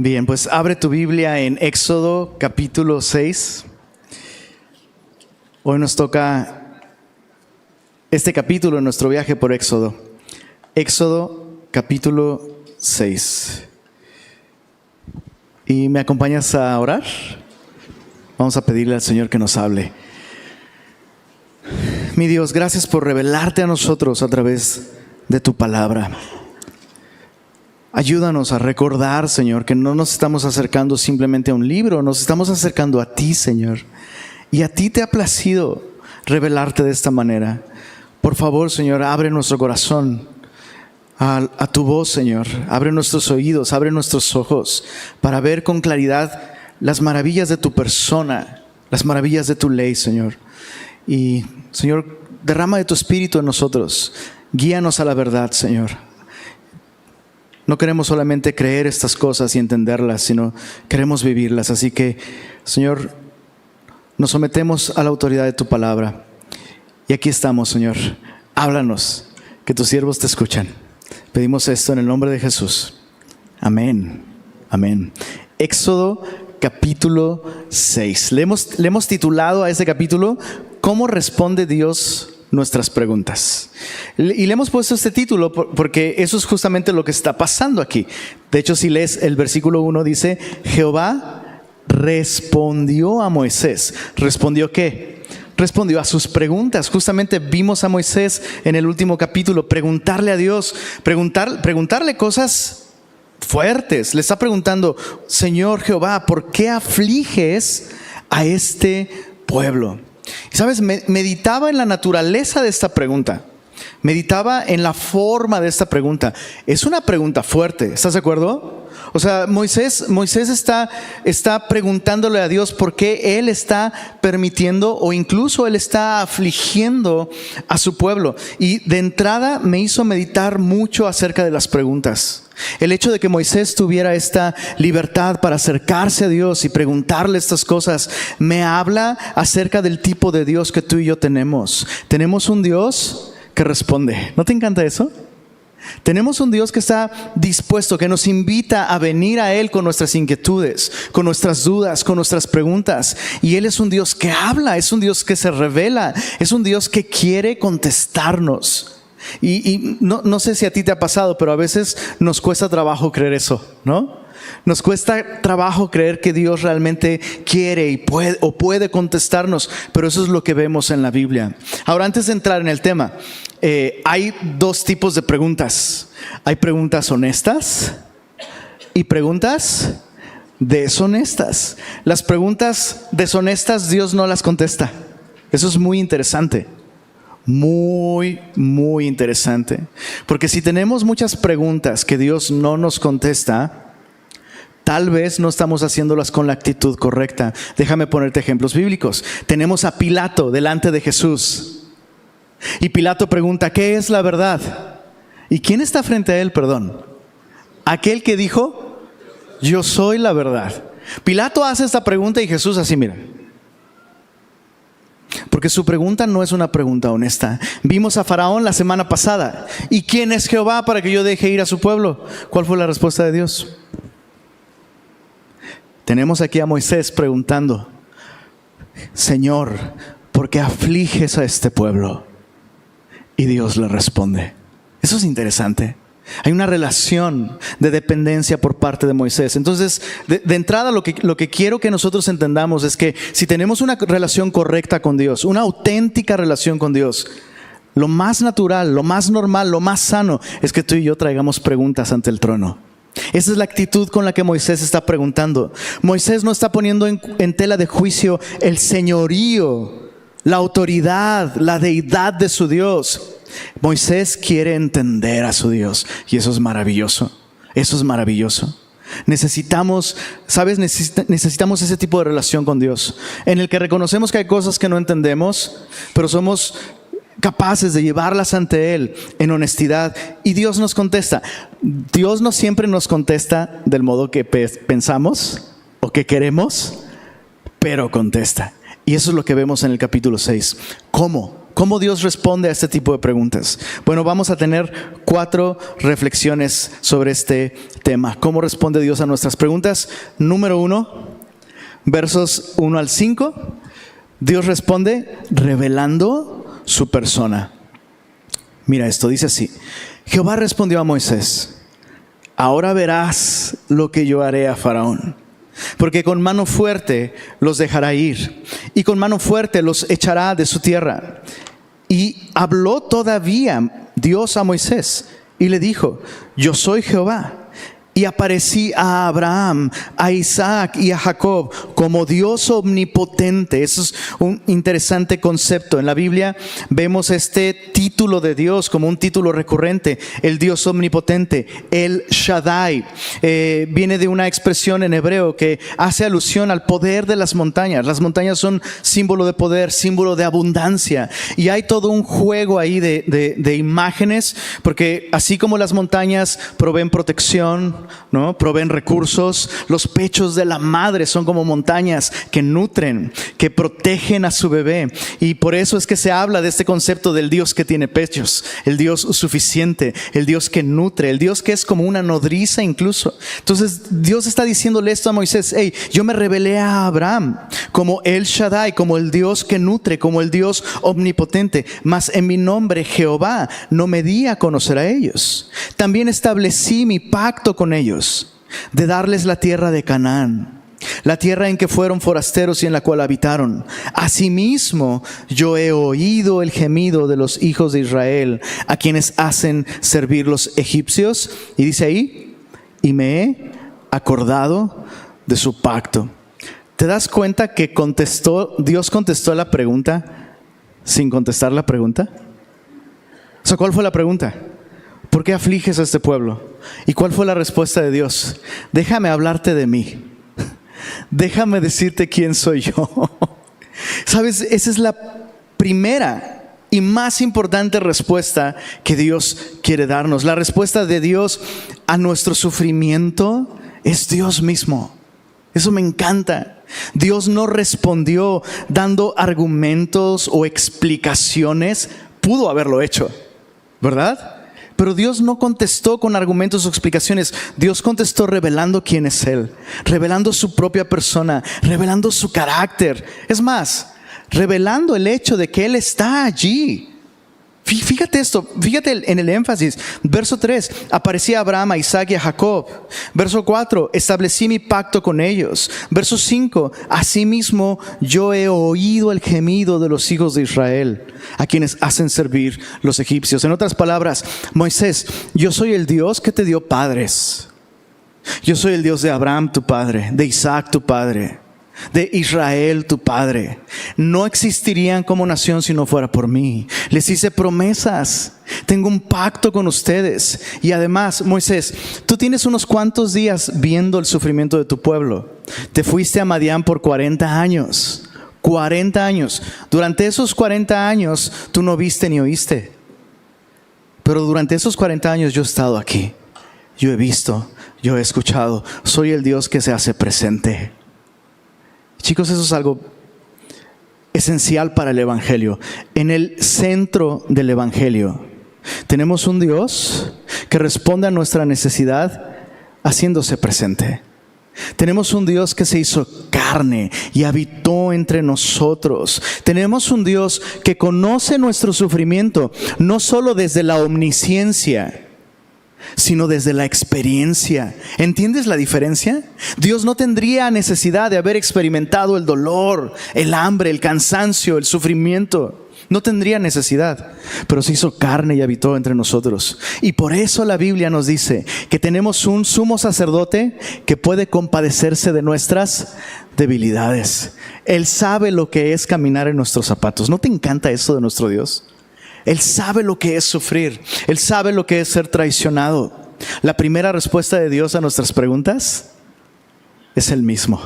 Bien, pues abre tu Biblia en Éxodo capítulo 6. Hoy nos toca este capítulo en nuestro viaje por Éxodo. Éxodo capítulo 6. ¿Y me acompañas a orar? Vamos a pedirle al Señor que nos hable. Mi Dios, gracias por revelarte a nosotros a través de tu palabra. Ayúdanos a recordar, Señor, que no nos estamos acercando simplemente a un libro, nos estamos acercando a ti, Señor. Y a ti te ha placido revelarte de esta manera. Por favor, Señor, abre nuestro corazón a tu voz, Señor. Abre nuestros oídos, abre nuestros ojos para ver con claridad las maravillas de tu persona, las maravillas de tu ley, Señor. Y, Señor, derrama de tu espíritu en nosotros. Guíanos a la verdad, Señor. No queremos solamente creer estas cosas y entenderlas, sino queremos vivirlas. Así que, Señor, nos sometemos a la autoridad de tu palabra. Y aquí estamos, Señor. Háblanos, que tus siervos te escuchan. Pedimos esto en el nombre de Jesús. Amén. Amén. Éxodo capítulo 6. Le hemos titulado a ese capítulo ¿Cómo responde Dios nuestras preguntas? Y le hemos puesto este título porque eso es justamente lo que está pasando aquí. De hecho, si lees el versículo 1, dice: Jehová respondió a Moisés. ¿Respondió qué? Respondió a sus preguntas. Justamente vimos a Moisés en el último capítulo preguntarle a Dios, preguntarle cosas fuertes. Le está preguntando: Señor Jehová, ¿por qué afliges a este pueblo? Y sabes, meditaba en la naturaleza de esta pregunta. Meditaba en la forma de esta pregunta. Es una pregunta fuerte, ¿estás de acuerdo? O sea, Moisés está preguntándole a Dios por qué Él está permitiendo o incluso Él está afligiendo a su pueblo. Y de entrada me hizo meditar mucho acerca de las preguntas. El hecho de que Moisés tuviera esta libertad para acercarse a Dios y preguntarle estas cosas me habla acerca del tipo de Dios que tú y yo tenemos. Tenemos un Dios que responde. ¿No te encanta eso? Tenemos un Dios que está dispuesto, que nos invita a venir a Él con nuestras inquietudes, con nuestras dudas, con nuestras preguntas. Y Él es un Dios que habla, es un Dios que se revela, es un Dios que quiere contestarnos. Y no sé si a ti te ha pasado, pero a veces nos cuesta trabajo creer eso, ¿no? Nos cuesta trabajo creer que Dios realmente quiere y puede contestarnos, pero eso es lo que vemos en la Biblia. Ahora, antes de entrar en el tema, hay dos tipos de preguntas. Hay preguntas honestas y preguntas deshonestas. Las preguntas deshonestas Dios no las contesta. Eso es muy interesante. Muy, muy interesante. Porque si tenemos muchas preguntas que Dios no nos contesta, tal vez no estamos haciéndolas con la actitud correcta. Déjame ponerte ejemplos bíblicos. Tenemos a Pilato delante de Jesús. Y Pilato pregunta: ¿qué es la verdad? ¿Y quién está frente a él, perdón? Aquel que dijo: yo soy la verdad. Pilato hace esta pregunta y Jesús así, mira. Porque su pregunta no es una pregunta honesta. Vimos a Faraón la semana pasada. ¿Y quién es Jehová para que yo deje ir a su pueblo? ¿Cuál fue la respuesta de Dios? Tenemos aquí a Moisés preguntando: Señor, ¿por qué afliges a este pueblo? Y Dios le responde. Eso es interesante. Hay una relación de dependencia por parte de Moisés. Entonces, de entrada lo que quiero que nosotros entendamos es que si tenemos una relación correcta con Dios, una auténtica relación con Dios, lo más natural, lo más normal, lo más sano es que tú y yo traigamos preguntas ante el trono. Esa es la actitud con la que Moisés está preguntando. Moisés no está poniendo en tela de juicio el señorío, la autoridad, la deidad de su Dios. Moisés quiere entender a su Dios y eso es maravilloso. Eso es maravilloso. Necesitamos ese tipo de relación con Dios en el que reconocemos que hay cosas que no entendemos, pero somos capaces de llevarlas ante Él en honestidad y Dios nos contesta. Dios no siempre nos contesta del modo que pensamos o que queremos, pero contesta. Y eso es lo que vemos en el capítulo 6. ¿Cómo? ¿Cómo Dios responde a este tipo de preguntas? Bueno, vamos a tener 4 reflexiones sobre este tema. ¿Cómo responde Dios a nuestras preguntas? Número 1, versos 1 al 5. Dios responde revelando su persona. Mira esto, dice así. Jehová respondió a Moisés: ahora verás lo que yo haré a Faraón, porque con mano fuerte los dejará ir, y con mano fuerte los echará de su tierra. Y habló todavía Dios a Moisés, y le dijo: yo soy Jehová. Y aparecí a Abraham, a Isaac y a Jacob como Dios omnipotente. Eso es un interesante concepto. En la Biblia vemos este título de Dios como un título recurrente: el Dios omnipotente, el Shaddai. Viene de una expresión en hebreo que hace alusión al poder de las montañas. Las montañas son símbolo de poder, símbolo de abundancia. Y hay todo un juego ahí de imágenes, porque así como las montañas proveen protección, ¿no? Proveen recursos. Los pechos de la madre son como montañas que nutren, que protegen a su bebé. Y por eso es que se habla de este concepto del Dios que tiene pechos, el Dios suficiente, el Dios que nutre, el Dios que es como una nodriza incluso. Entonces Dios está diciéndole esto a Moisés: hey, yo me revelé a Abraham como el Shaddai, como el Dios que nutre, como el Dios omnipotente, mas en mi nombre Jehová no me di a conocer a ellos. También establecí mi pacto con ellos, de darles la tierra de Canaán, la tierra en que fueron forasteros y en la cual habitaron. Asimismo, yo he oído el gemido de los hijos de Israel, a quienes hacen servir los egipcios. Y dice ahí: y me he acordado de su pacto. ¿Te das cuenta que Dios contestó la pregunta sin contestar la pregunta? O sea, ¿cuál fue la pregunta? ¿Por qué afliges a este pueblo? ¿Y cuál fue la respuesta de Dios? Déjame hablarte de mí. Déjame decirte quién soy yo. ¿Sabes? Esa es la primera y más importante respuesta que Dios quiere darnos. La respuesta de Dios a nuestro sufrimiento es Dios mismo. Eso me encanta. Dios no respondió dando argumentos o explicaciones. Pudo haberlo hecho, ¿verdad? Pero Dios no contestó con argumentos o explicaciones. Dios contestó revelando quién es Él, revelando su propia persona, revelando su carácter. Es más, revelando el hecho de que Él está allí. Fíjate esto, fíjate en el énfasis. Verso 3, aparecí a Abraham, a Isaac y a Jacob. Verso 4, establecí mi pacto con ellos. Verso 5, asimismo yo he oído el gemido de los hijos de Israel, a quienes hacen servir los egipcios. En otras palabras, Moisés, yo soy el Dios que te dio padres. Yo soy el Dios de Abraham tu padre, de Isaac tu padre, de Israel tu padre. No existirían como nación si no fuera por mí. Les hice promesas. Tengo un pacto con ustedes. Y además, Moisés, tú tienes unos cuantos días viendo el sufrimiento de tu pueblo. Te fuiste a Madián por 40 años. 40 años. Durante esos 40 años tú no viste ni oíste. Pero durante esos 40 años yo he estado aquí. Yo he visto, yo he escuchado. Soy el Dios que se hace presente. Chicos, eso es algo esencial para el Evangelio. En el centro del Evangelio tenemos un Dios que responde a nuestra necesidad haciéndose presente. Tenemos un Dios que se hizo carne y habitó entre nosotros. Tenemos un Dios que conoce nuestro sufrimiento, no solo desde la omnisciencia, sino desde la experiencia. ¿Entiendes la diferencia? Dios no tendría necesidad de haber experimentado el dolor, el hambre, el cansancio, el sufrimiento. No tendría necesidad, pero se hizo carne y habitó entre nosotros. Y por eso la Biblia nos dice que tenemos un sumo sacerdote que puede compadecerse de nuestras debilidades. Él sabe lo que es caminar en nuestros zapatos. ¿No te encanta eso de nuestro Dios? Él sabe lo que es sufrir. Él sabe lo que es ser traicionado. La primera respuesta de Dios a nuestras preguntas es Él mismo.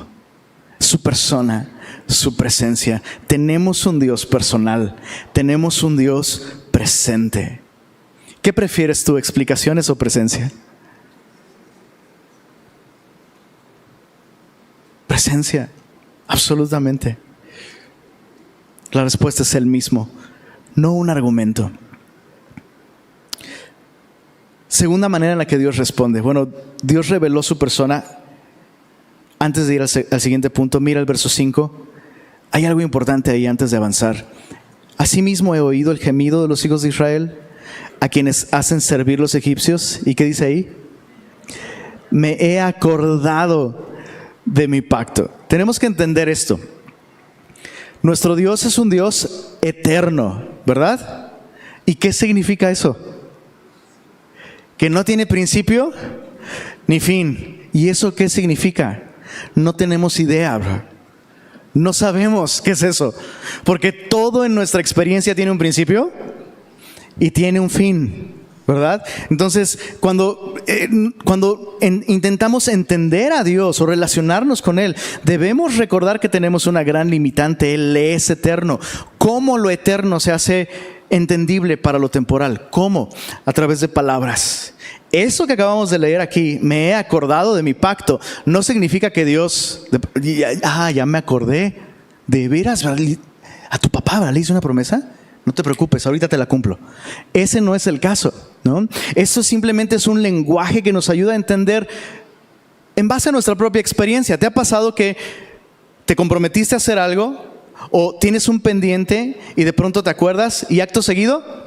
Su persona, su presencia. Tenemos un Dios personal. Tenemos un Dios presente. ¿Qué prefieres tú, explicaciones o presencia? Presencia, absolutamente. La respuesta es Él mismo. no un argumento. Segunda manera en la que Dios responde. Bueno, Dios reveló su persona. Antes de ir al siguiente punto, mira el verso 5. Hay algo importante ahí antes de avanzar. Asimismo he oído el gemido de los hijos de Israel, a quienes hacen servir los egipcios. ¿Y qué dice ahí? Me he acordado de mi pacto. Tenemos que entender esto. Nuestro Dios es un Dios eterno, ¿verdad? ¿Y qué significa eso? Que no tiene principio ni fin. ¿Y eso qué significa? No tenemos idea, bro. No sabemos qué es eso. Porque todo en nuestra experiencia tiene un principio y tiene un fin, ¿verdad? Entonces, cuando intentamos entender a Dios o relacionarnos con Él, debemos recordar que tenemos una gran limitante. Él es eterno. ¿Cómo lo eterno se hace entendible para lo temporal? ¿Cómo? A través de palabras. Eso que acabamos de leer aquí, me he acordado de mi pacto, no significa que Dios, ya me acordé. ¿De veras? ¿A tu papá le hice una promesa? No te preocupes, ahorita te la cumplo. Ese no es el caso, ¿no? Eso simplemente es un lenguaje que nos ayuda a entender en base a nuestra propia experiencia. ¿Te ha pasado que te comprometiste a hacer algo o tienes un pendiente y de pronto te acuerdas y acto seguido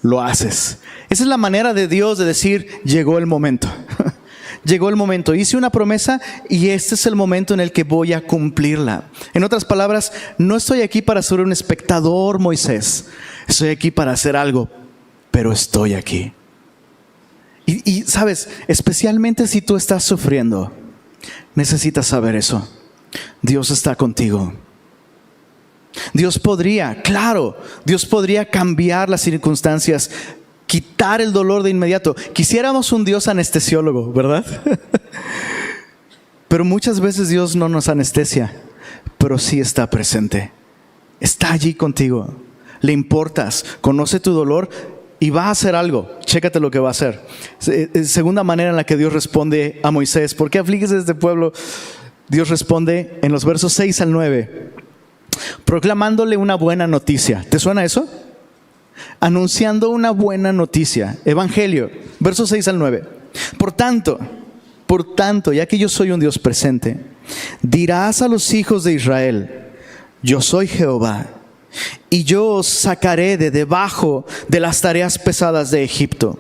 lo haces? Esa es la manera de Dios de decir, llegó el momento. Llegó el momento. Hice una promesa y este es el momento en el que voy a cumplirla. En otras palabras, no estoy aquí para ser un espectador, Moisés. Estoy aquí para hacer algo, pero estoy aquí. Y sabes, especialmente si tú estás sufriendo, necesitas saber eso. Dios está contigo. Dios podría cambiar las circunstancias, quitar el dolor de inmediato. Quisiéramos un Dios anestesiólogo, ¿verdad? Pero muchas veces Dios no nos anestesia, pero sí está presente. Está allí contigo. Le importas, conoce tu dolor y va a hacer algo. Chécate lo que va a hacer. Segunda manera en la que Dios responde a Moisés. ¿Por qué afliges a este pueblo? Dios responde en los versos 6 al 9. Proclamándole una buena noticia. ¿Te suena eso? Anunciando una buena noticia. Evangelio, versos 6 al 9. Por tanto, ya que yo soy un Dios presente, dirás a los hijos de Israel, yo soy Jehová, y yo os sacaré de debajo de las tareas pesadas de Egipto.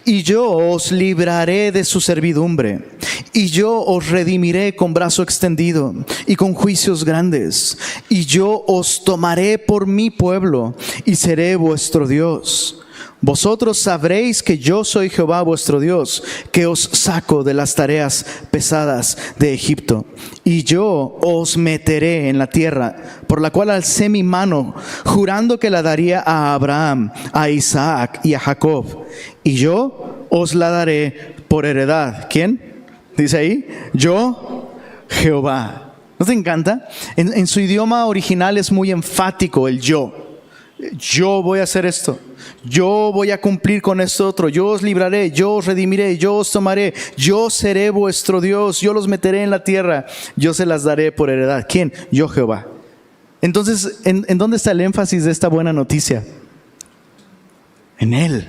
Y yo os libraré de su servidumbre, y yo os redimiré con brazo extendido y con juicios grandes, y yo os tomaré por mi pueblo y seré vuestro Dios. Vosotros sabréis que yo soy Jehová vuestro Dios, que os saco de las tareas pesadas de Egipto. Y yo os meteré en la tierra por la cual alcé mi mano, jurando que la daría a Abraham, a Isaac y a Jacob. Y yo os la daré por heredad. ¿Quién? Dice ahí, yo, Jehová. ¿No te encanta? En su idioma original es muy enfático el yo. Yo voy a hacer esto, yo voy a cumplir con esto otro, yo os libraré, yo os redimiré, yo os tomaré, yo seré vuestro Dios, yo los meteré en la tierra, yo se las daré por heredad. ¿Quién? Yo, Jehová. Entonces, ¿en dónde está el énfasis de esta buena noticia? En Él.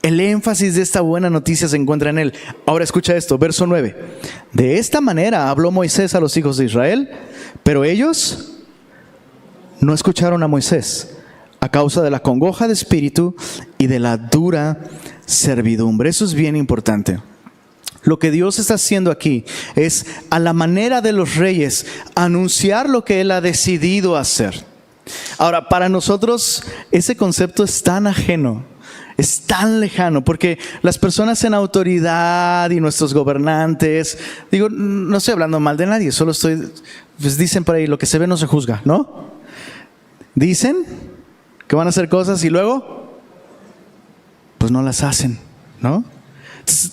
El énfasis de esta buena noticia se encuentra en Él. Ahora escucha esto, verso 9. De esta manera habló Moisés a los hijos de Israel, pero ellos no escucharon a Moisés, a causa de la congoja de espíritu y de la dura servidumbre. Eso es bien importante. Lo que Dios está haciendo aquí es, a la manera de los reyes, anunciar lo que Él ha decidido hacer. Ahora, para nosotros ese concepto es tan ajeno, es tan lejano, porque las personas en autoridad y nuestros gobernantes, digo, no estoy hablando mal de nadie, solo pues dicen por ahí, lo que se ve no se juzga, ¿no? Dicen que van a hacer cosas y luego pues no las hacen, ¿no?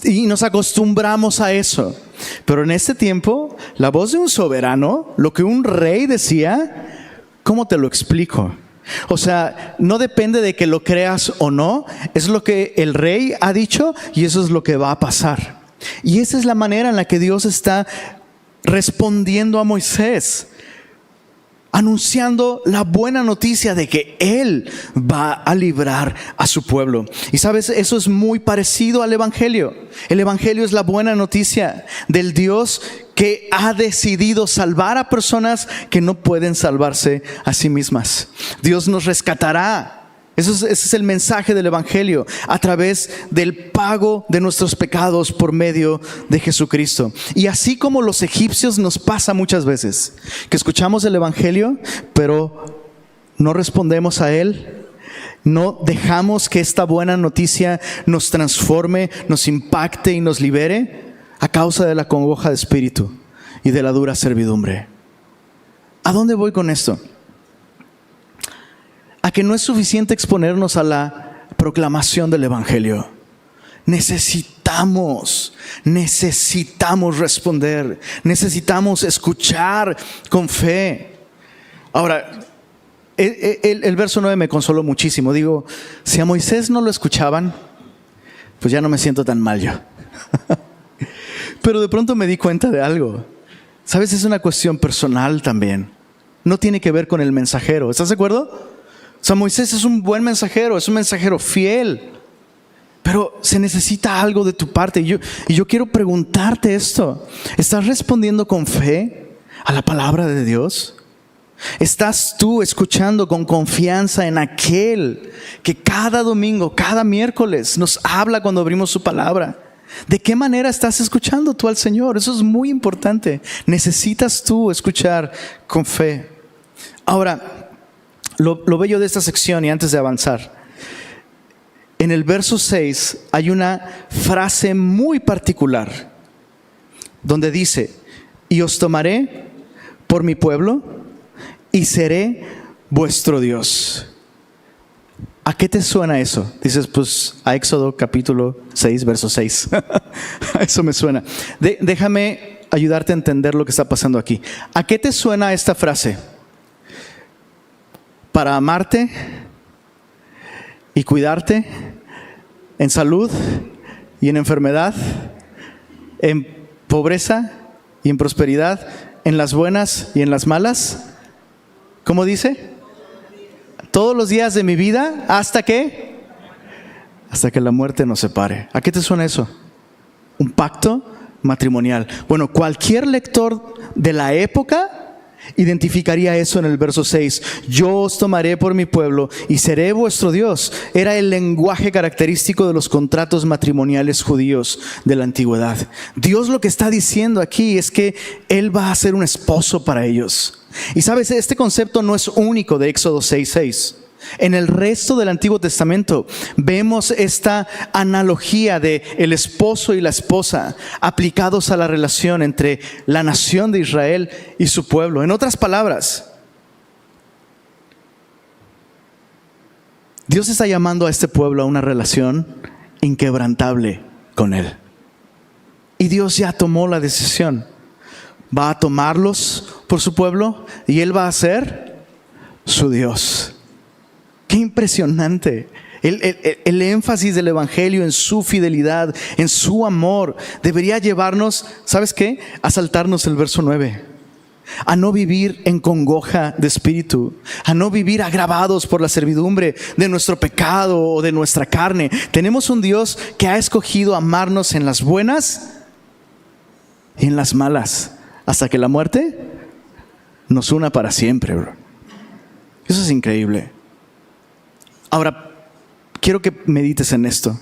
Y nos acostumbramos a eso. Pero en este tiempo, la voz de un soberano, lo que un rey decía, ¿cómo te lo explico? O sea, no depende de que lo creas o no, es lo que el rey ha dicho y eso es lo que va a pasar. Y esa es la manera en la que Dios está respondiendo a Moisés. anunciando la buena noticia de que Él va a librar a su pueblo. Y sabes, eso es muy parecido al Evangelio. El Evangelio es la buena noticia del Dios que ha decidido salvar a personas que no pueden salvarse a sí mismas. Dios nos rescatará. Ese es el mensaje del Evangelio, a través del pago de nuestros pecados por medio de Jesucristo. Y así como los egipcios, nos pasa muchas veces que escuchamos el Evangelio, pero no respondemos a él. No dejamos que esta buena noticia nos transforme, nos impacte y nos libere a causa de la congoja de espíritu y de la dura servidumbre. ¿A dónde voy con esto? A que no es suficiente exponernos a la proclamación del Evangelio. Necesitamos responder. Necesitamos escuchar con fe. Ahora, el verso 9 me consoló muchísimo. Digo, si a Moisés no lo escuchaban, pues ya no me siento tan mal yo. Pero de pronto me di cuenta de algo. ¿Sabes? Es una cuestión personal también. No tiene que ver con el mensajero. ¿Estás de acuerdo? O sea, Moisés es un buen mensajero, es un mensajero fiel, pero se necesita algo de tu parte. Y yo quiero preguntarte esto: ¿estás respondiendo con fe a la palabra de Dios? ¿Estás tú escuchando con confianza en aquel que cada domingo, cada miércoles nos habla cuando abrimos su palabra? ¿De qué manera estás escuchando tú al Señor? Eso es muy importante. Necesitas tú escuchar con fe. Ahora, lo bello de esta sección, y antes de avanzar, en el verso 6 hay una frase muy particular donde dice: y os tomaré por mi pueblo y seré vuestro Dios. ¿A qué te suena eso? Dices, pues a Éxodo capítulo 6, verso 6. Eso me suena. Déjame ayudarte a entender lo que está pasando aquí. ¿A qué te suena esta frase? Para amarte y cuidarte en salud y en enfermedad, en pobreza y en prosperidad, en las buenas y en las malas. ¿Cómo dice? Todos los días de mi vida, ¿hasta qué? Hasta que la muerte nos separe. ¿A qué te suena eso? Un pacto matrimonial. Bueno, cualquier lector de la época identificaría eso en el verso 6. Yo os tomaré por mi pueblo y seré vuestro Dios. Era el lenguaje característico de los contratos matrimoniales judíos de la antigüedad. Dios lo que está diciendo aquí es que Él va a ser un esposo para ellos. Y sabes, este concepto no es único de Éxodo 6:6. En el resto del Antiguo Testamento vemos esta analogía de el esposo y la esposa aplicados a la relación entre la nación de Israel y su pueblo. En otras palabras, Dios está llamando a este pueblo a una relación inquebrantable con Él. Y Dios ya tomó la decisión. Va a tomarlos por su pueblo y Él va a ser su Dios. ¡Qué impresionante! El énfasis del Evangelio en su fidelidad, en su amor, debería llevarnos, ¿sabes qué? A saltarnos el verso 9. A no vivir en congoja de espíritu, a no vivir agravados por la servidumbre de nuestro pecado o de nuestra carne. Tenemos un Dios que ha escogido amarnos en las buenas y en las malas, hasta que la muerte nos una para siempre, bro. Eso es increíble. Ahora, quiero que medites en esto.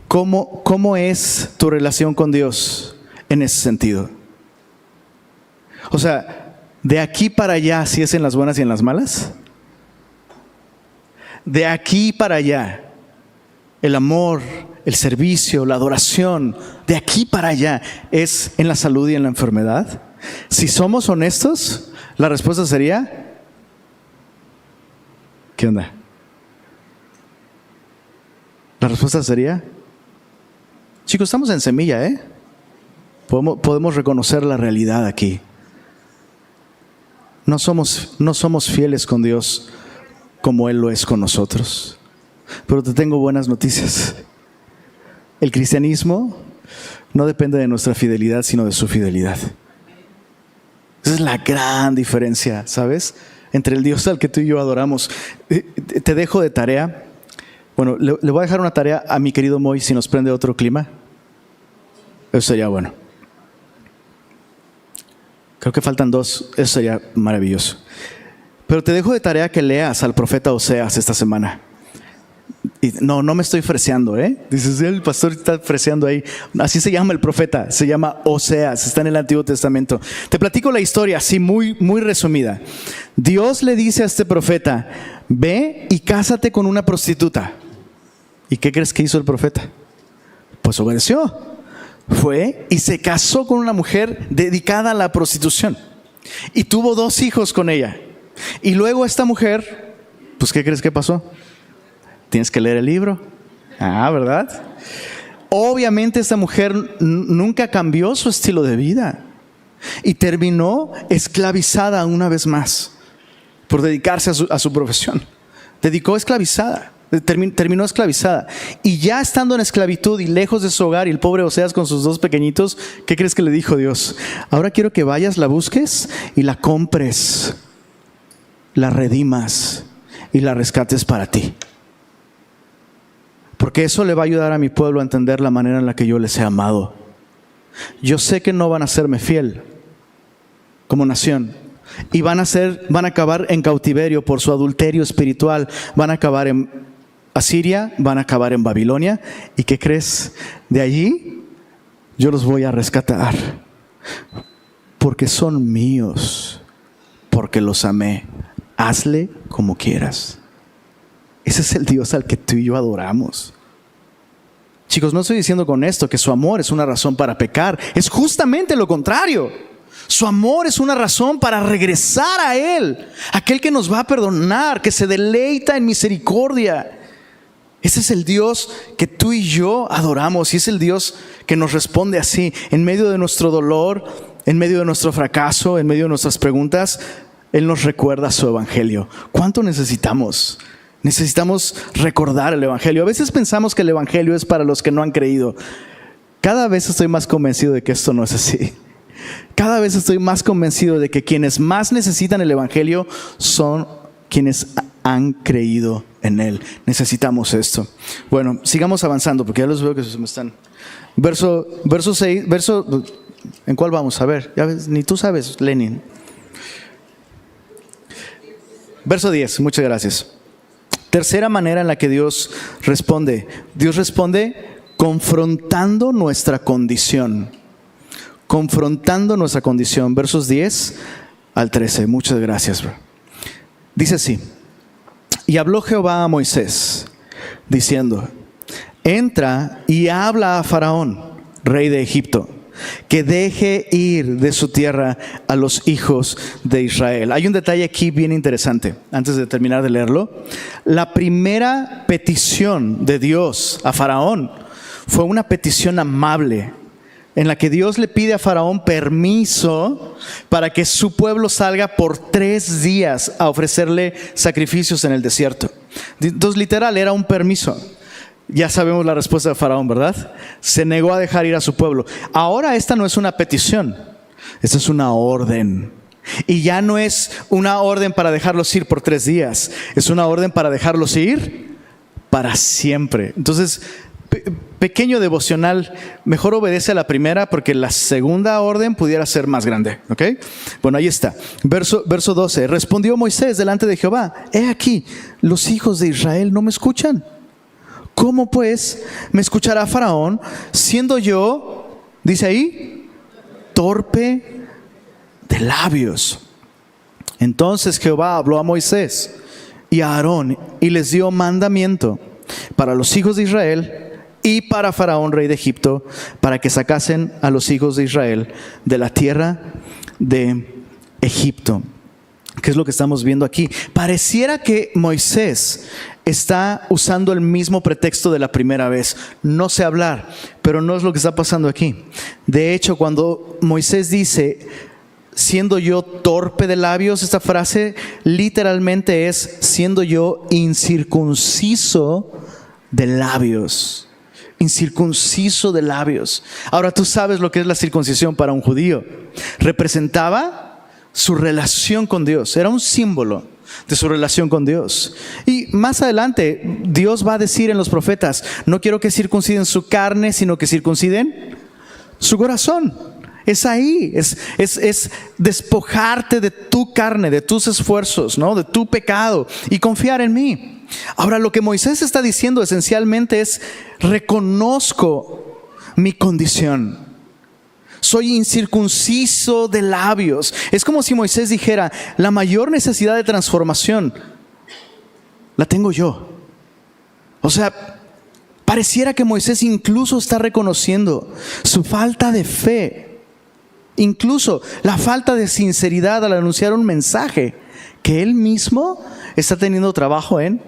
¿Cómo es tu relación con Dios en ese sentido? O sea, de aquí para allá, ¿sí es en las buenas y en las malas? De aquí para allá, el amor, el servicio, la adoración, de aquí para allá, ¿es en la salud y en la enfermedad? Si somos honestos, la respuesta sería: ¿qué onda? La respuesta sería: chicos, estamos en semilla, ¿eh? Podemos reconocer la realidad aquí. No somos fieles con Dios como Él lo es con nosotros. Pero te tengo buenas noticias. El cristianismo no depende de nuestra fidelidad, sino de su fidelidad. Esa es la gran diferencia, ¿sabes? Entre el Dios al que tú y yo adoramos. Te dejo de tarea. Bueno, le voy a dejar una tarea a mi querido Moy si nos prende otro clima. Eso sería bueno. Creo que faltan 2. Eso sería maravilloso. Pero te dejo de tarea que leas al profeta Oseas esta semana. Y no me estoy freseando, Dices, el pastor está freseando ahí. Así se llama el profeta, se llama Oseas, está en el Antiguo Testamento. Te platico la historia así muy, muy resumida. Dios le dice a este profeta: ve y cásate con una prostituta. ¿Y qué crees que hizo el profeta? Pues obedeció. Fue y se casó con una mujer dedicada a la prostitución. Y tuvo 2 hijos con ella. Y luego esta mujer, pues ¿qué crees que pasó? Tienes que leer el libro. ¿Verdad? Obviamente esta mujer nunca cambió su estilo de vida y terminó esclavizada una vez más por dedicarse a su profesión. Terminó esclavizada. Y ya estando en esclavitud y lejos de su hogar, y el pobre Oseas con sus 2 pequeñitos, ¿qué crees que le dijo Dios? Ahora quiero que vayas, la busques y la compres, la redimas y la rescates para ti. Porque eso le va a ayudar a mi pueblo a entender la manera en la que yo les he amado. Yo sé que no van a serme fiel como nación. Y van a acabar en cautiverio por su adulterio espiritual. Van a acabar en Asiria, van a acabar en Babilonia. ¿Y qué crees? De allí yo los voy a rescatar. Porque son míos. Porque los amé. Hazle como quieras. Ese es el Dios al que tú y yo adoramos. Chicos, no estoy diciendo con esto que su amor es una razón para pecar. Es justamente lo contrario. Su amor es una razón para regresar a Él. Aquel que nos va a perdonar, que se deleita en misericordia. Ese es el Dios que tú y yo adoramos. Y es el Dios que nos responde así. En medio de nuestro dolor, en medio de nuestro fracaso, en medio de nuestras preguntas, Él nos recuerda su evangelio. ¿Cuánto necesitamos? Necesitamos recordar el evangelio. A veces pensamos que el evangelio es para los que no han creído. Cada vez estoy más convencido de que esto no es así. Cada vez estoy más convencido de que quienes más necesitan el evangelio son quienes han creído en él. Necesitamos esto. Bueno, sigamos avanzando porque ya los veo que se me están. Verso 6, ¿en cuál vamos? A ver, ya ves, ni tú sabes, Lenin. Verso 10, muchas gracias. Tercera manera en la que Dios responde. Dios responde confrontando nuestra condición. Confrontando nuestra condición. Versos 10 al 13. Muchas gracias, bro. Dice así: y habló Jehová a Moisés, diciendo: entra y habla a Faraón, rey de Egipto, que deje ir de su tierra a los hijos de Israel. Hay un detalle aquí bien interesante, antes de terminar de leerlo. La primera petición de Dios a Faraón fue una petición amable, en la que Dios le pide a Faraón permiso para que su pueblo salga por 3 días a ofrecerle sacrificios en el desierto. Entonces, literal, era un permiso. Ya sabemos la respuesta de Faraón, ¿verdad? Se negó a dejar ir a su pueblo. Ahora esta no es una petición, esta es una orden. Y ya no es una orden para dejarlos ir por 3 días, es una orden para dejarlos ir para siempre. Entonces, pequeño devocional, mejor obedece a la primera porque la segunda orden pudiera ser más grande, ¿ok? Bueno, ahí está. Verso 12. Respondió Moisés delante de Jehová: he aquí, los hijos de Israel no me escuchan. ¿Cómo pues me escuchará Faraón, siendo yo, dice ahí, torpe de labios? Entonces Jehová habló a Moisés y a Aarón y les dio mandamiento para los hijos de Israel y para Faraón, rey de Egipto, para que sacasen a los hijos de Israel de la tierra de Egipto. ¿Qué es lo que estamos viendo aquí? Pareciera que Moisés está usando el mismo pretexto de la primera vez. No sé hablar, pero no es lo que está pasando aquí. De hecho, cuando Moisés dice, siendo yo torpe de labios, esta frase literalmente es, siendo yo incircunciso de labios. Incircunciso de labios. Ahora, tú sabes lo que es la circuncisión para un judío. Representaba su relación con Dios, era un símbolo de su relación con Dios. Y más adelante Dios va a decir en los profetas: no quiero que circunciden su carne, sino que circunciden su corazón. Es ahí, es despojarte de tu carne, de tus esfuerzos, ¿no? De tu pecado, y confiar en mí. Ahora, lo que Moisés está diciendo esencialmente es: reconozco mi condición. Soy incircunciso de labios. Es como si Moisés dijera: la mayor necesidad de transformación la tengo yo. O sea, pareciera que Moisés incluso está reconociendo su falta de fe, incluso la falta de sinceridad al anunciar un mensaje que él mismo está teniendo trabajo en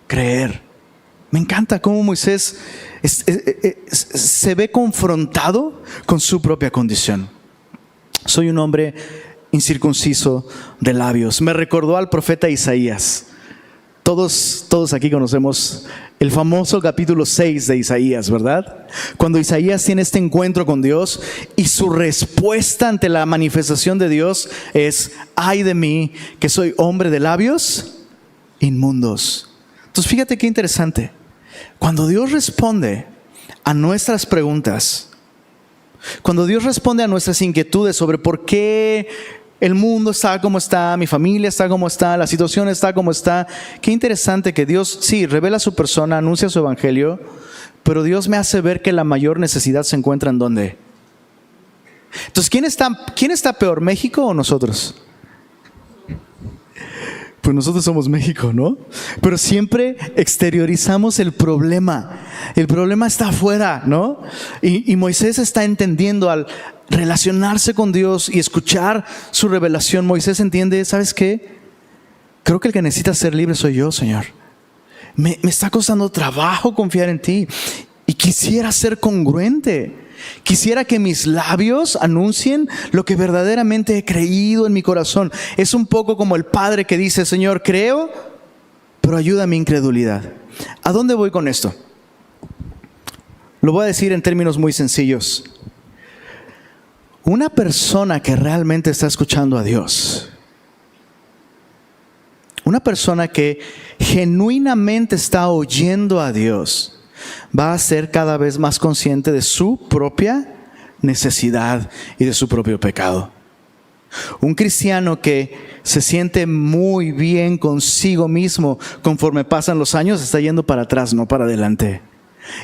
creer. Me encanta cómo Moisés se ve confrontado con su propia condición. Soy un hombre incircunciso de labios. Me recordó al profeta Isaías. Todos aquí conocemos el famoso capítulo 6 de Isaías, ¿verdad? Cuando Isaías tiene este encuentro con Dios y su respuesta ante la manifestación de Dios es: ay de mí, que soy hombre de labios inmundos. Entonces, fíjate qué interesante. Cuando Dios responde a nuestras preguntas, cuando Dios responde a nuestras inquietudes sobre por qué el mundo está como está, mi familia está como está, la situación está como está, qué interesante que Dios sí revela su persona, anuncia su evangelio, pero Dios me hace ver que la mayor necesidad se encuentra ¿en dónde? Entonces, ¿quién está peor, México o nosotros? Pues nosotros somos México, ¿no? Pero siempre exteriorizamos el problema. El problema está afuera, ¿no? Y Moisés está entendiendo al relacionarse con Dios y escuchar su revelación. Moisés entiende: ¿sabes qué? Creo que el que necesita ser libre soy yo, Señor. Me está costando trabajo confiar en ti. Y quisiera ser congruente. Quisiera que mis labios anuncien lo que verdaderamente he creído en mi corazón. Es un poco como el padre que dice: Señor, creo, pero ayuda a mi incredulidad. ¿A dónde voy con esto? Lo voy a decir en términos muy sencillos. Una persona que realmente está escuchando a Dios, una persona que genuinamente está oyendo a Dios, va a ser cada vez más consciente de su propia necesidad y de su propio pecado. Un cristiano que se siente muy bien consigo mismo conforme pasan los años está yendo para atrás, no para adelante.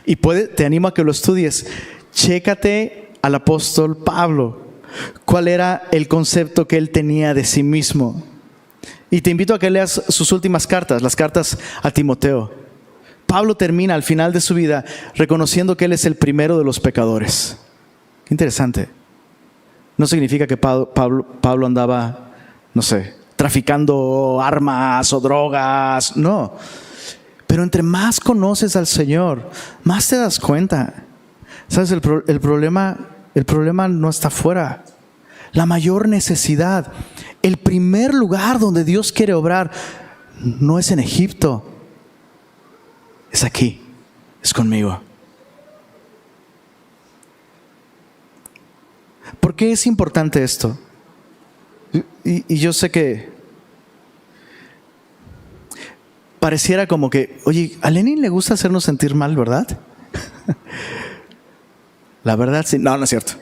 Y te animo a que lo estudies. Chécate al apóstol Pablo. ¿Cuál era el concepto que él tenía de sí mismo? Y te invito a que leas sus últimas cartas, las cartas a Timoteo. Pablo termina al final de su vida reconociendo que él es el primero de los pecadores. Qué interesante. No significa que Pablo andaba, no sé, traficando armas o drogas. No. Pero entre más conoces al Señor, más te das cuenta. ¿Sabes? El problema no está afuera. La mayor necesidad, el primer lugar donde Dios quiere obrar, no es en Egipto. Es aquí, es conmigo. ¿Por qué es importante esto? Y yo sé que pareciera como que, oye, a Lenin le gusta hacernos sentir mal, ¿verdad? La verdad, sí. No, no es cierto.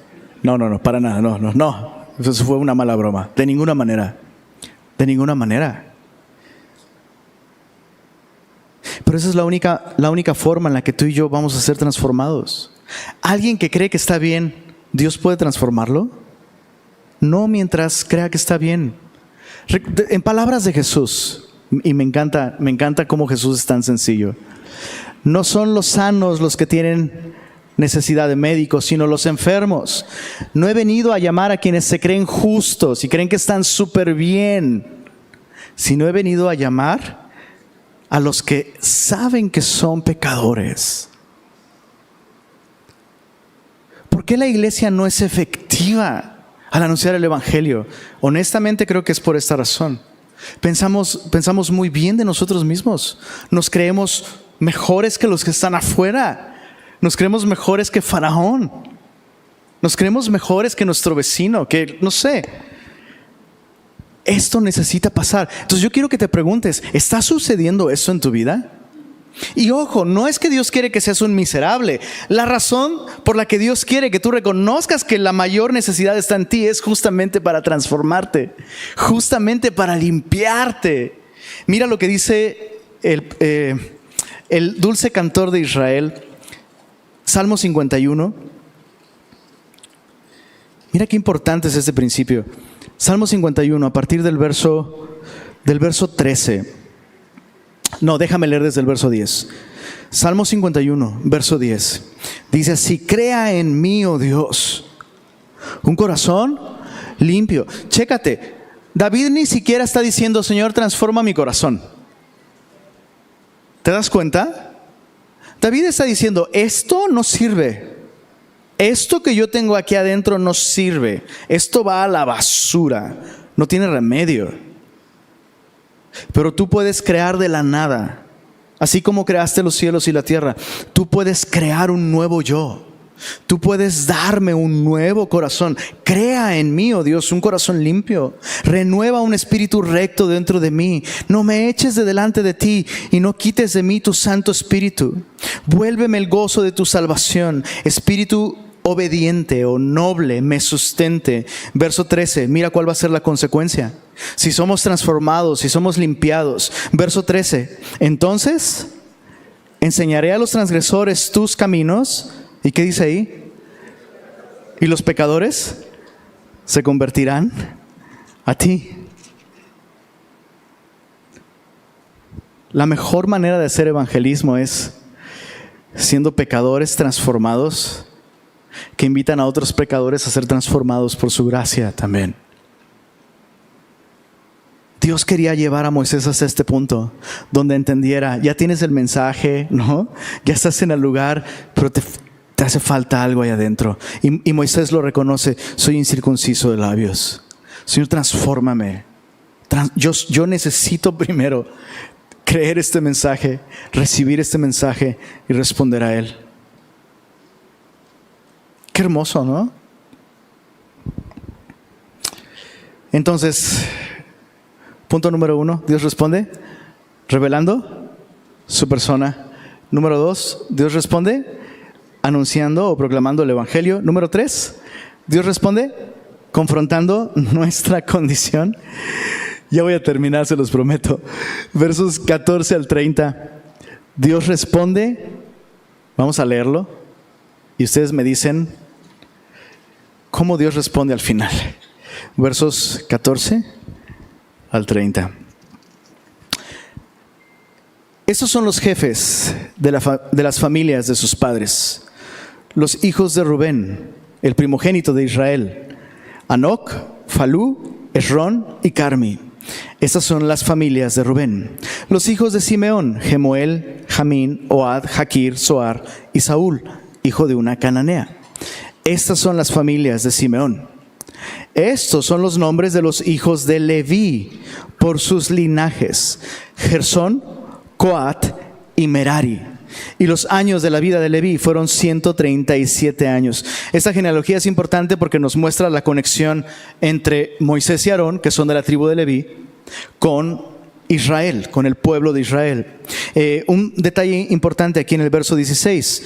No, para nada, no. Eso fue una mala broma. De ninguna manera. De ninguna manera. Pero esa es la única forma en la que tú y yo vamos a ser transformados. Alguien que cree que está bien, ¿Dios puede transformarlo? No mientras crea que está bien. En palabras de Jesús, y me encanta cómo Jesús es tan sencillo. No son los sanos los que tienen necesidad de médicos, sino los enfermos. No he venido a llamar a quienes se creen justos y creen que están súper bien, sino he venido a llamar a los que saben que son pecadores. ¿Por qué la iglesia no es efectiva al anunciar el evangelio? Honestamente creo que es por esta razón. Pensamos muy bien de nosotros mismos. Nos creemos mejores que los que están afuera. Nos creemos mejores que Faraón. Nos creemos mejores que nuestro vecino, que no sé. Esto necesita pasar. Entonces yo quiero que te preguntes, ¿está sucediendo esto en tu vida? Y ojo, no es que Dios quiere que seas un miserable. La razón por la que Dios quiere que tú reconozcas que la mayor necesidad está en ti es justamente para transformarte, justamente para limpiarte. Mira lo que dice el dulce cantor de Israel, Salmo 51. Mira qué importante es este principio. Salmo 51, a partir del verso 13. No, déjame leer desde el verso 10. Salmo 51, verso 10. Dice así: crea en mí, oh Dios, un corazón limpio. Chécate, David ni siquiera está diciendo, Señor, transforma mi corazón. ¿Te das cuenta? David está diciendo, esto no sirve. Esto que yo tengo aquí adentro no sirve. Esto va a la basura. No tiene remedio. Pero tú puedes crear de la nada. Así como creaste los cielos y la tierra, tú puedes crear un nuevo yo. Tú puedes darme un nuevo corazón. Crea en mí, oh Dios, un corazón limpio. Renueva un espíritu recto dentro de mí. No me eches de delante de ti y no quites de mí tu Santo Espíritu. Vuélveme el gozo de tu salvación. Espíritu obediente o noble me sustente. Verso 13, mira cuál va a ser la consecuencia. Si somos transformados, si somos limpiados. Verso 13, entonces enseñaré a los transgresores tus caminos. ¿Y qué dice ahí? Y los pecadores se convertirán a ti. La mejor manera de hacer evangelismo es siendo pecadores transformados, que invitan a otros pecadores a ser transformados por su gracia también. Dios quería llevar a Moisés hasta este punto, donde entendiera, ya tienes el mensaje, ¿no? Ya estás en el lugar, pero te hace falta algo ahí adentro. Y Moisés lo reconoce, soy incircunciso de labios. Señor, transfórmame. Yo necesito primero creer este mensaje, recibir este mensaje y responder a él. Qué hermoso, ¿no? Entonces, punto número 1, Dios responde revelando su persona. Número 2, Dios responde anunciando o proclamando el evangelio. Número 3, Dios responde confrontando nuestra condición. Ya voy a terminar, se los prometo. Versos 14 al 30. Dios responde, vamos a leerlo, y ustedes me dicen cómo Dios responde al final. Versos 14 al 30. Estos son los jefes de las familias de sus padres. Los hijos de Rubén, el primogénito de Israel: Anoc, Falú, Esrón y Carmi. Estas son las familias de Rubén. Los hijos de Simeón: Gemuel, Jamín, Ohad, Jaquir, Zoar y Saúl, hijo de una cananea. Estas son las familias de Simeón. Estos son los nombres de los hijos de Leví por sus linajes: Gersón, Coat y Merari. Y los años de la vida de Leví fueron 137 años. Esta genealogía es importante porque nos muestra la conexión entre Moisés y Aarón, que son de la tribu de Leví, con Israel, con el pueblo de Israel. Un detalle importante aquí en el verso 16.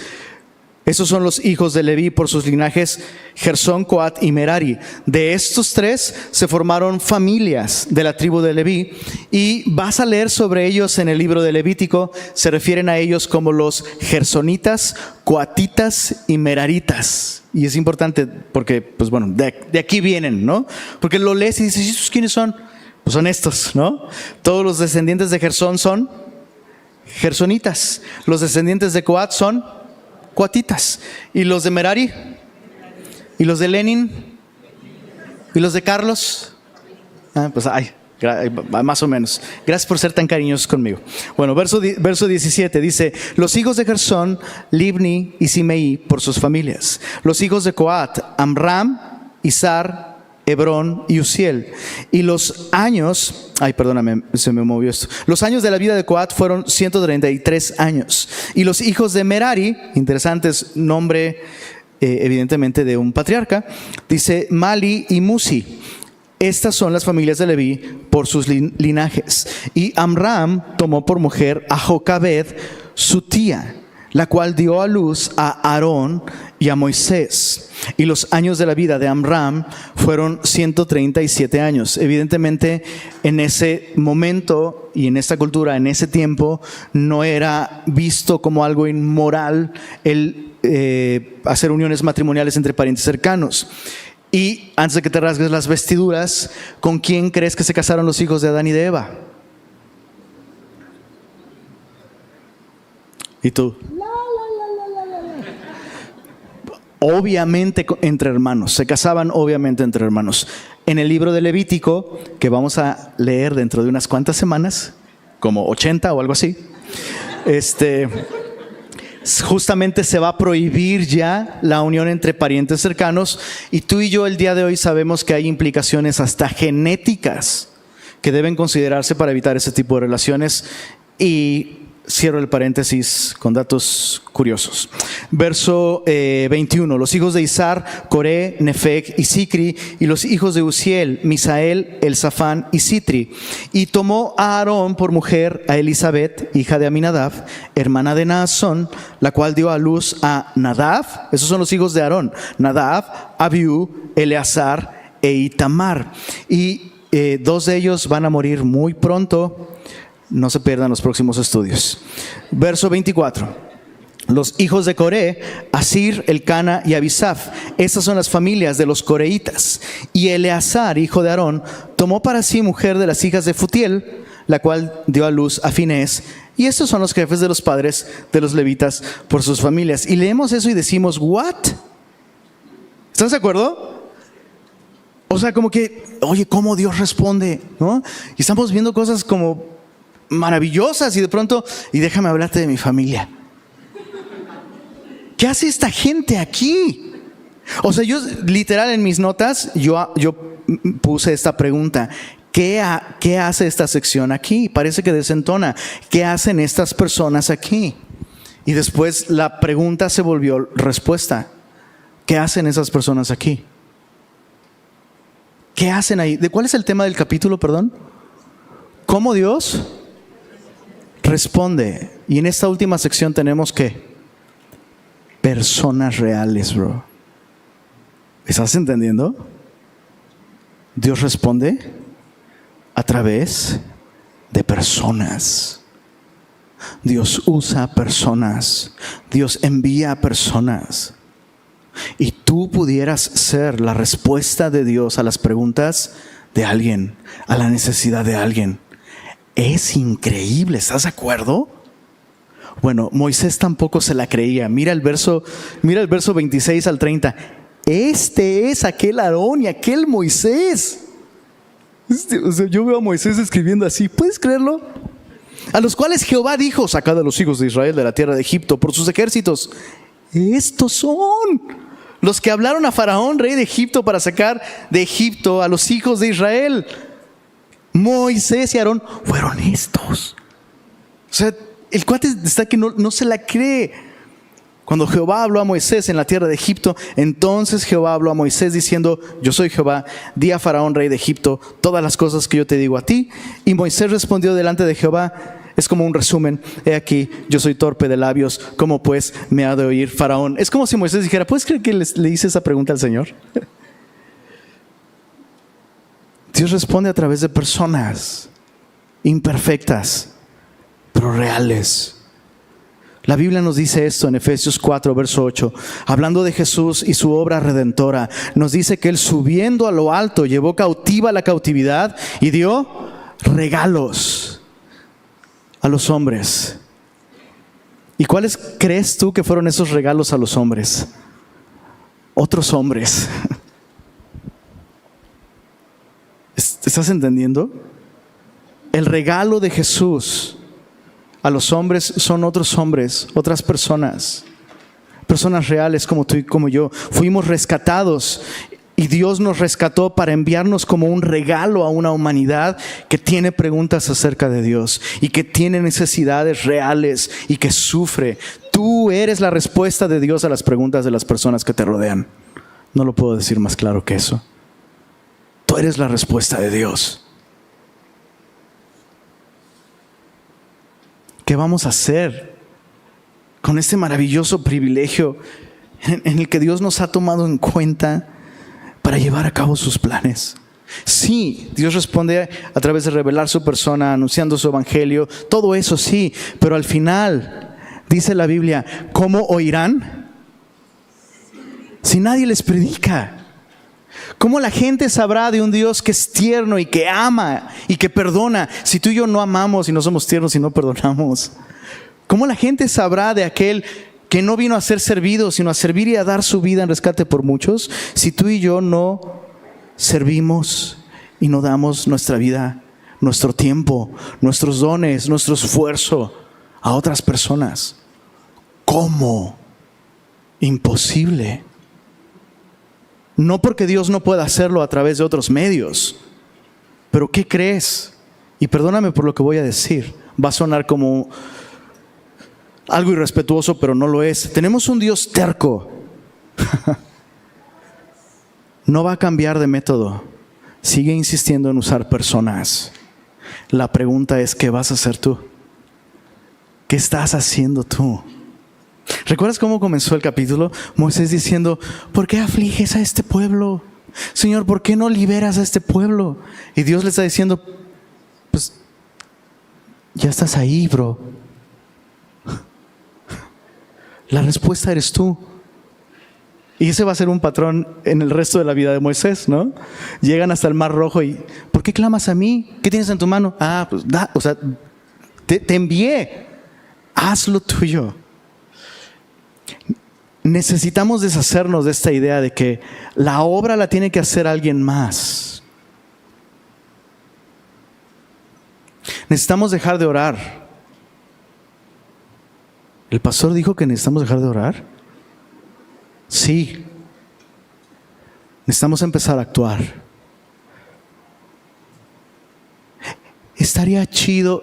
Esos son los hijos de Leví por sus linajes: Gersón, Coat y Merari. De estos tres se formaron familias de la tribu de Leví, y vas a leer sobre ellos en el libro de Levítico. Se refieren a ellos como los gersonitas, coatitas y meraritas. Y es importante porque, pues bueno, de aquí vienen, ¿no? Porque lo lees y dices, ¿y estos quiénes son? Pues son estos, ¿no? Todos los descendientes de Gersón son gersonitas. Los descendientes de Coat son coatitas. ¿Y los de Merari? ¿Y los de Lenin? ¿Y los de Carlos? Pues más o menos. Gracias por ser tan cariñosos conmigo. Bueno, verso 17 dice: los hijos de Gersón, Libni y Simei por sus familias. Los hijos de Coat: Amram, Izar, Hebrón y Uziel. Y los años, perdóname, se me movió esto. Los años de la vida de Coat fueron 133 años. Y los hijos de Merari, interesante nombre evidentemente de un patriarca, dice Mali y Musi. Estas son las familias de Leví por sus linajes. Y Amram tomó por mujer a Jocabed, su tía, la cual dio a luz a Aarón y a Moisés. Y los años de la vida de Amram fueron 137 años. Evidentemente, en ese momento y en esta cultura, en ese tiempo, no era visto como algo inmoral el hacer uniones matrimoniales entre parientes cercanos. Y antes de que te rasgues las vestiduras, ¿con quién crees que se casaron los hijos de Adán y de Eva? ¿Y tú? Obviamente entre hermanos, se casaban obviamente entre hermanos. En el libro de Levítico, que vamos a leer dentro de unas cuantas semanas, como 80 o algo así, justamente se va a prohibir ya la unión entre parientes cercanos, y tú y yo el día de hoy sabemos que hay implicaciones hasta genéticas que deben considerarse para evitar ese tipo de relaciones. Y cierro el paréntesis con datos curiosos. Verso 21. Los hijos de Izar, Coré, Nefeg y Sicri, y los hijos de Uziel, Misael, Elzafán y Sitri. Y tomó a Aarón por mujer a Elisabet, hija de Aminadab, hermana de Naasón, la cual dio a luz a Nadab. Esos son los hijos de Aarón: Nadab, Abiú, Eleazar e Itamar. Y dos de ellos van a morir muy pronto. No se pierdan los próximos estudios. Verso 24. Los hijos de Coré, Asir, Elcana y Abisaf. Estas son las familias de los coreitas. Y Eleazar, hijo de Aarón, tomó para sí mujer de las hijas de Futiel, la cual dio a luz a Finés. Y estos son los jefes de los padres de los levitas por sus familias. Y leemos eso y decimos, ¿what? ¿Estás de acuerdo? O sea, como que, oye, ¿cómo Dios responde? ¿No? Y estamos viendo cosas como maravillosas y de pronto, y déjame hablarte de mi familia. ¿Qué hace esta gente aquí? O sea, yo literal en mis notas, yo puse esta pregunta: ¿qué hace esta sección aquí? Parece que desentona. ¿Qué hacen estas personas aquí? Y después la pregunta se volvió respuesta. ¿Qué hacen esas personas aquí? ¿Qué hacen ahí? ¿De cuál es el tema del capítulo, perdón? ¿Cómo Dios responde? Y en esta última sección tenemos que personas reales, bro. ¿Estás entendiendo? Dios responde a través de personas. Dios usa personas. Dios envía personas. Y tú pudieras ser la respuesta de Dios a las preguntas de alguien, a la necesidad de alguien. Es increíble, ¿estás de acuerdo? Bueno, Moisés tampoco se la creía. Mira el verso 26 al 30. Este es aquel Aarón y aquel Moisés. O sea, yo veo a Moisés escribiendo así, ¿puedes creerlo? A los cuales Jehová dijo: sacad a los hijos de Israel de la tierra de Egipto por sus ejércitos. Estos son los que hablaron a Faraón, rey de Egipto, para sacar de Egipto a los hijos de Israel. Moisés y Aarón fueron estos. O sea, el cuate está que no se la cree. Cuando Jehová habló a Moisés en la tierra de Egipto, entonces Jehová habló a Moisés diciendo: yo soy Jehová, di a Faraón, rey de Egipto, todas las cosas que yo te digo a ti. Y Moisés respondió delante de Jehová. Es como un resumen: he aquí, yo soy torpe de labios, ¿cómo pues me ha de oír Faraón? Es como si Moisés dijera: ¿puedes creer que le hice esa pregunta al Señor? Dios responde a través de personas imperfectas, pero reales. La Biblia nos dice esto en Efesios 4, verso 8, hablando de Jesús y su obra redentora. Nos dice que Él, subiendo a lo alto, llevó cautiva la cautividad y dio regalos a los hombres. ¿Y cuáles crees tú que fueron esos regalos a los hombres? Otros hombres. ¿Estás entendiendo? El regalo de Jesús a los hombres son otros hombres, otras personas, personas reales como tú y como yo. Fuimos rescatados y Dios nos rescató para enviarnos como un regalo a una humanidad que tiene preguntas acerca de Dios y que tiene necesidades reales y que sufre. Tú eres la respuesta de Dios a las preguntas de las personas que te rodean. No lo puedo decir más claro que eso. Tú Tú eres la respuesta de Dios. ¿Qué vamos a hacer con este maravilloso privilegio en el que Dios nos ha tomado en cuenta para llevar a cabo sus planes? Sí, Dios responde a través de revelar su persona, anunciando su evangelio, todo eso sí, pero al final dice la Biblia, ¿cómo oirán si nadie les predica? ¿Cómo la gente sabrá de un Dios que es tierno y que ama y que perdona si tú y yo no amamos y no somos tiernos y no perdonamos? ¿Cómo la gente sabrá de aquel que no vino a ser servido, sino a servir y a dar su vida en rescate por muchos, si tú y yo no servimos y no damos nuestra vida, nuestro tiempo, nuestros dones, nuestro esfuerzo a otras personas? ¿Cómo? Imposible. No porque Dios no pueda hacerlo a través de otros medios, pero ¿qué crees? Y perdóname por lo que voy a decir, va a sonar como algo irrespetuoso, pero no lo es. Tenemos un Dios terco. No va a cambiar de método. Sigue insistiendo en usar personas. La pregunta es, ¿qué vas a hacer tú? ¿Qué estás haciendo tú? ¿Recuerdas cómo comenzó el capítulo? Moisés diciendo, ¿por qué afliges a este pueblo? Señor, ¿por qué no liberas a este pueblo? Y Dios le está diciendo, pues, ya estás ahí, bro. La respuesta eres tú. Y ese va a ser un patrón en el resto de la vida de Moisés, ¿no? Llegan hasta el Mar Rojo y, ¿por qué clamas a mí? ¿Qué tienes en tu mano? Pues te envié. Haz lo tuyo. Necesitamos deshacernos de esta idea de que la obra la tiene que hacer alguien más. Necesitamos dejar de orar. ¿El pastor dijo que necesitamos dejar de orar? Sí. Necesitamos empezar a actuar. Estaría chido,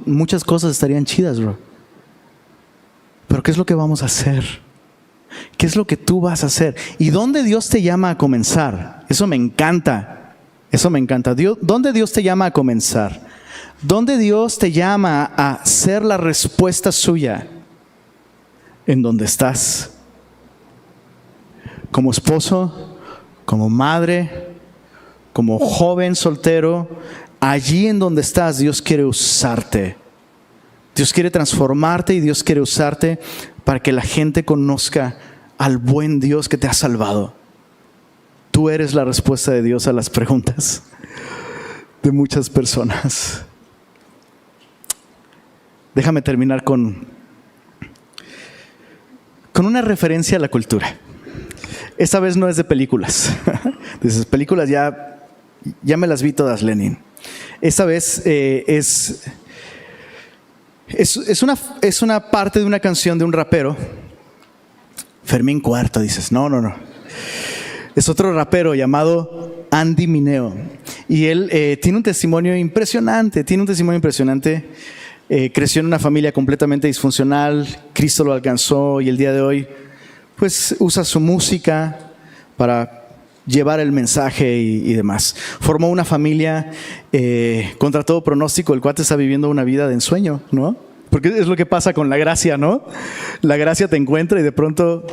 muchas cosas estarían chidas, bro. Pero ¿qué es lo que vamos a hacer? ¿Qué es lo que tú vas a hacer? ¿Y dónde Dios te llama a comenzar? Eso me encanta. ¿Dónde Dios te llama a comenzar? ¿Dónde Dios te llama a ser la respuesta suya? En donde estás. Como esposo, como madre, como joven soltero, allí en donde estás, Dios quiere usarte. Dios quiere transformarte y Dios quiere usarte para que la gente conozca al buen Dios que te ha salvado. Tú eres la respuesta de Dios a las preguntas de muchas personas. Déjame terminar con una referencia a la cultura. Esta vez no es de películas. De esas películas ya me las vi todas, Lenin. Esta vez es una parte de una canción de un rapero. Fermín Cuarto, dices. No. Es otro rapero llamado Andy Mineo. Y él tiene un testimonio impresionante. Creció en una familia completamente disfuncional. Cristo lo alcanzó y el día de hoy pues usa su música para llevar el mensaje y demás. Formó una familia contra todo pronóstico. El cuate está viviendo una vida de ensueño, ¿no? Porque es lo que pasa con la gracia, ¿no? La gracia te encuentra y de pronto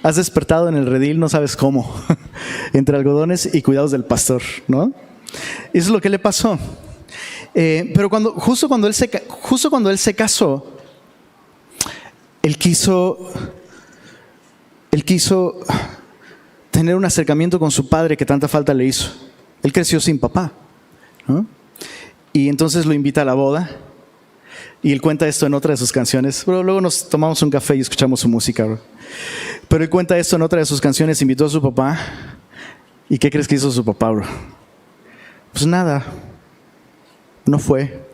has despertado en el redil, no sabes cómo, entre algodones y cuidados del pastor, ¿no? Eso es lo que le pasó. Pero justo cuando él se casó, él quiso tener un acercamiento con su padre que tanta falta le hizo. Él creció sin papá, ¿no? Y entonces lo invita a la boda. Y él cuenta esto en otra de sus canciones. Pero luego nos tomamos un café y escuchamos su música, bro. Pero él cuenta esto en otra de sus canciones. Invitó a su papá. ¿Y qué crees que hizo su papá, bro? Pues nada. No fue.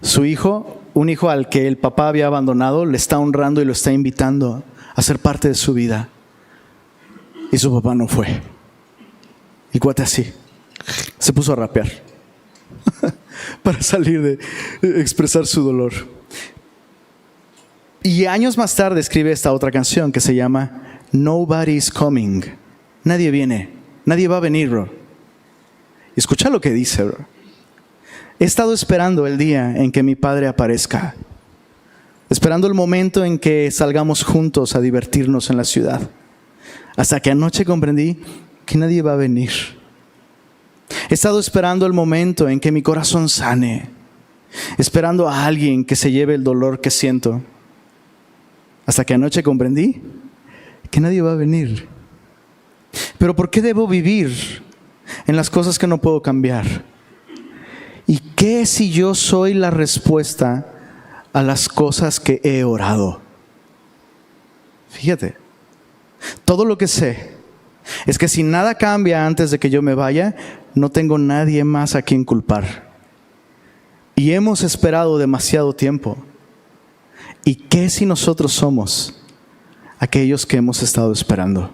Su hijo, un hijo al que el papá había abandonado, le está honrando y lo está invitando a ser parte de su vida. Y su papá no fue. El cuate así. Se puso a rapear. Para salir de expresar su dolor. Y años más tarde escribe esta otra canción que se llama Nobody's Coming. Nadie viene, nadie va a venir, bro. Escucha lo que dice, bro. He estado esperando el día en que mi padre aparezca. Esperando el momento en que salgamos juntos a divertirnos en la ciudad. Hasta que anoche comprendí que nadie va a venir. He estado esperando el momento en que mi corazón sane. Esperando a alguien que se lleve el dolor que siento. Hasta que anoche comprendí que nadie va a venir. Pero ¿por qué debo vivir en las cosas que no puedo cambiar? ¿Y qué si yo soy la respuesta a las cosas que he orado? Fíjate, todo lo que sé es que si nada cambia antes de que yo me vaya, no tengo nadie más a quien culpar. Y hemos esperado demasiado tiempo. ¿Y qué si nosotros somos aquellos que hemos estado esperando?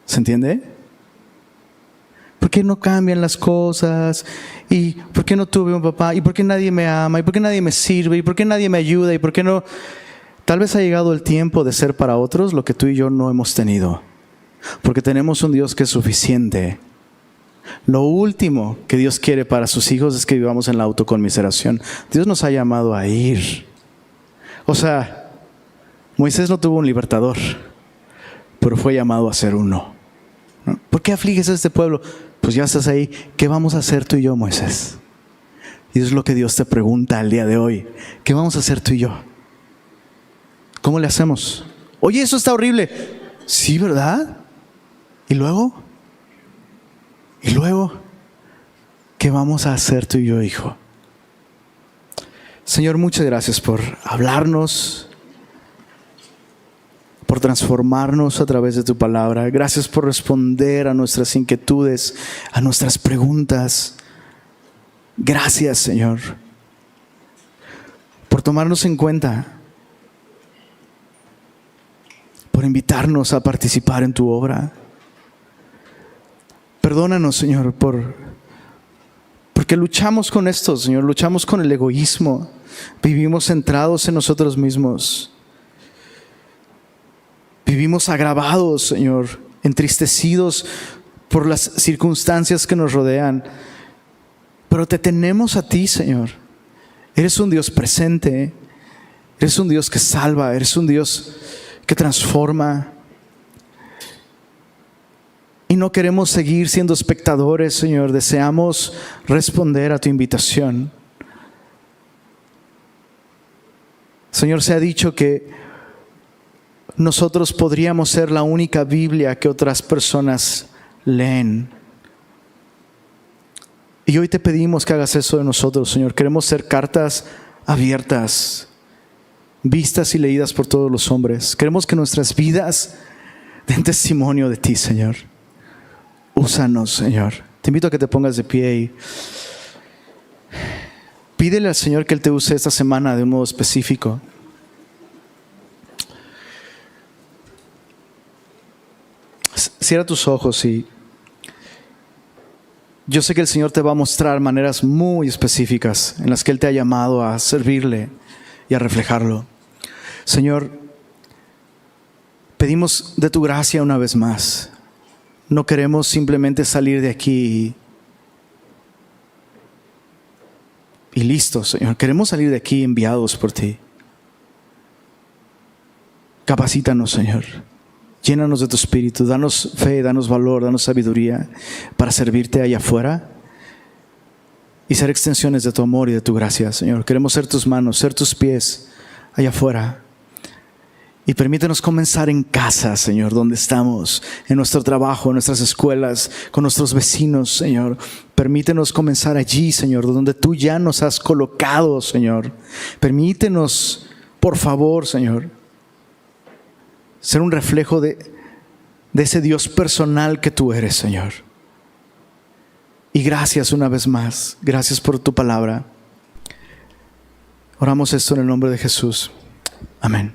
¿Se entiende? ¿Por qué no cambian las cosas? ¿Y por qué no tuve un papá? ¿Y por qué nadie me ama? ¿Y por qué nadie me sirve? ¿Y por qué nadie me ayuda? ¿Y por qué no? Tal vez ha llegado el tiempo de ser para otros lo que tú y yo no hemos tenido. Porque tenemos un Dios que es suficiente. Lo último que Dios quiere para sus hijos es que vivamos en la autoconmiseración. Dios nos ha llamado a ir. O sea, Moisés no tuvo un libertador, pero fue llamado a ser uno. ¿No? ¿Por qué afliges a este pueblo? Pues ya estás ahí. ¿Qué vamos a hacer tú y yo, Moisés? Y es lo que Dios te pregunta al día de hoy. ¿Qué vamos a hacer tú y yo? ¿Cómo le hacemos? Oye, eso está horrible. Sí, ¿verdad? ¿Y luego? ¿Y luego? ¿Qué vamos a hacer tú y yo, hijo? Señor, muchas gracias por hablarnos, por transformarnos a través de tu palabra. Gracias por responder a nuestras inquietudes, a nuestras preguntas. Gracias, Señor, por tomarnos en cuenta, por invitarnos a participar en tu obra. Perdónanos, Señor, porque luchamos con esto, Señor, luchamos con el egoísmo. Vivimos centrados en nosotros mismos. Vivimos agravados, Señor, entristecidos por las circunstancias que nos rodean. Pero te tenemos a ti, Señor. Eres un Dios presente. Eres un Dios que salva. Eres un Dios que transforma. Y no queremos seguir siendo espectadores, Señor. Deseamos responder a tu invitación. Señor, se ha dicho que nosotros podríamos ser la única Biblia que otras personas leen. Y hoy te pedimos que hagas eso de nosotros, Señor. Queremos ser cartas abiertas, vistas y leídas por todos los hombres. Queremos que nuestras vidas den testimonio de ti, Señor. Úsanos, Señor. Te invito a que te pongas de pie y pídele al Señor que Él te use esta semana de un modo específico. Cierra tus ojos y yo sé que el Señor te va a mostrar maneras muy específicas en las que Él te ha llamado a servirle y a reflejarlo. Señor, pedimos de tu gracia una vez más. No queremos simplemente salir de aquí y listo, Señor. Queremos salir de aquí enviados por ti. Capacítanos, Señor. Llénanos de tu espíritu. Danos fe, danos valor, danos sabiduría para servirte allá afuera y ser extensiones de tu amor y de tu gracia, Señor. Queremos ser tus manos, ser tus pies allá afuera. Y permítenos comenzar en casa, Señor, donde estamos, en nuestro trabajo, en nuestras escuelas, con nuestros vecinos, Señor. Permítenos comenzar allí, Señor, donde tú ya nos has colocado, Señor. Permítenos, por favor, Señor, ser un reflejo de ese Dios personal que tú eres, Señor. Y gracias una vez más. Gracias por tu palabra. Oramos esto en el nombre de Jesús. Amén.